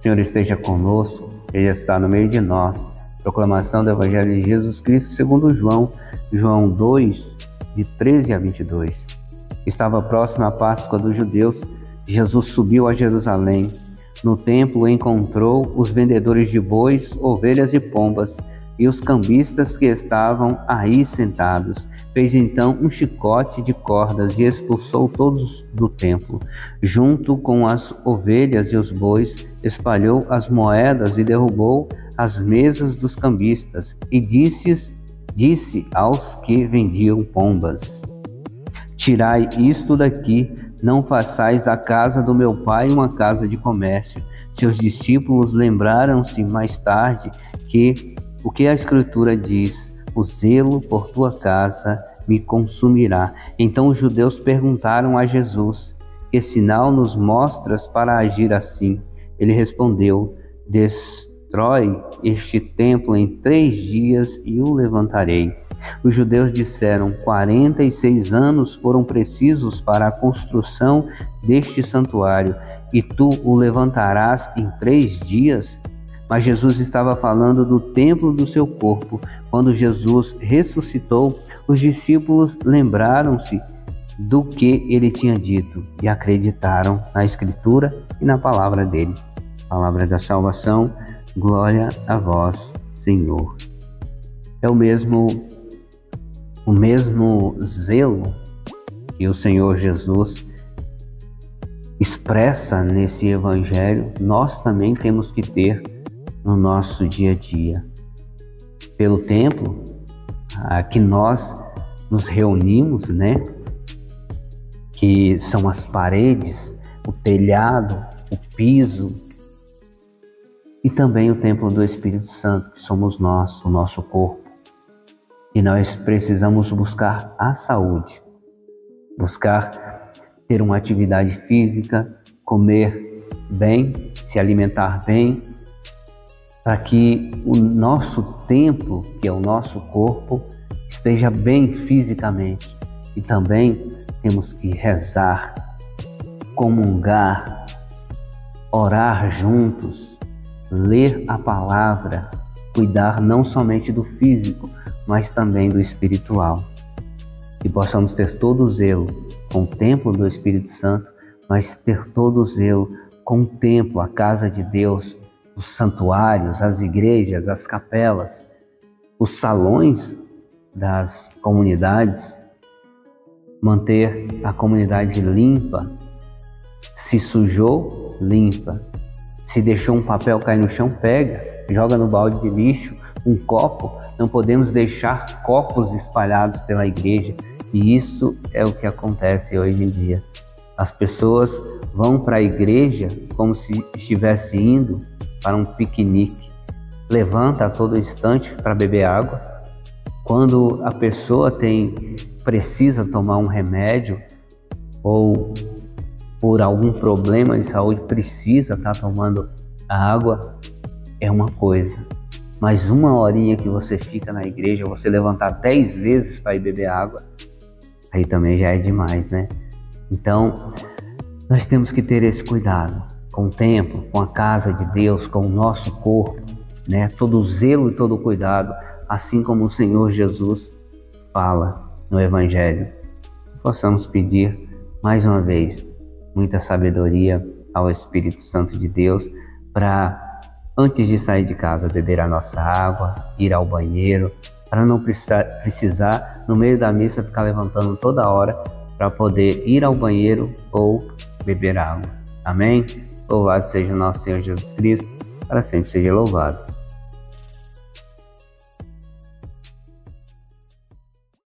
Senhor esteja conosco, Ele está no meio de nós. Proclamação do Evangelho de Jesus Cristo segundo João 2, de 13 a 22. Estava próxima a Páscoa dos judeus. Jesus subiu a Jerusalém. No templo encontrou os vendedores de bois, ovelhas e pombas e os cambistas que estavam aí sentados. Fez então um chicote de cordas e expulsou todos do templo. Junto com as ovelhas e os bois, espalhou as moedas e derrubou as mesas dos cambistas. E disse aos que vendiam pombas: Tirai isto daqui, não façais da casa do meu pai uma casa de comércio. Seus discípulos lembraram-se mais tarde que o que a Escritura diz: o zelo por tua casa me consumirá. Então os judeus perguntaram a Jesus: que sinal nos mostras para agir assim? Ele respondeu: destrói este templo em 3 dias e o levantarei. Os judeus disseram: 46 anos foram precisos para a construção deste santuário, e tu o levantarás em 3 dias? Mas Jesus estava falando do templo do seu corpo. Quando Jesus ressuscitou, os discípulos lembraram-se do que ele tinha dito e acreditaram na Escritura e na palavra dele. Palavra da salvação, glória a vós, Senhor. É o mesmo zelo que o Senhor Jesus expressa nesse Evangelho, nós também temos que ter no nosso dia a dia. Pelo templo que nós nos reunimos, que são as paredes, o telhado, o piso, e também o templo do Espírito Santo, que somos nós, o nosso corpo. E nós precisamos buscar a saúde, buscar ter uma atividade física, comer bem, se alimentar bem, para que o nosso templo, que é o nosso corpo, esteja bem fisicamente. E também temos que rezar, comungar, orar juntos, ler a palavra, cuidar não somente do físico, mas também do espiritual. E possamos ter todo o zelo com o templo do Espírito Santo, mas ter todo o zelo com o templo, a casa de Deus, os santuários, as igrejas, as capelas, os salões das comunidades, manter a comunidade limpa. Se sujou, limpa. Se deixou um papel cair no chão, pega, joga no balde de lixo. Um copo, não podemos deixar copos espalhados pela igreja. E isso é o que acontece hoje em dia. As pessoas vão para a igreja como se estivesse indo para um piquenique. Levanta a todo instante para beber água. Quando a pessoa precisa tomar um remédio ou por algum problema de saúde precisa estar tomando a água, é uma coisa. Mas uma horinha que você fica na igreja, você levantar 10 vezes para ir beber água, aí também já é demais, Então, nós temos que ter esse cuidado com o templo, com a casa de Deus, com o nosso corpo, todo o zelo e todo o cuidado, assim como o Senhor Jesus fala no Evangelho. Possamos pedir mais uma vez muita sabedoria ao Espírito Santo de Deus para, antes de sair de casa, beber a nossa água, ir ao banheiro, para não precisar no meio da missa ficar levantando toda hora para poder ir ao banheiro ou beber água. Amém? Louvado seja o nosso Senhor Jesus Cristo, para sempre seja louvado.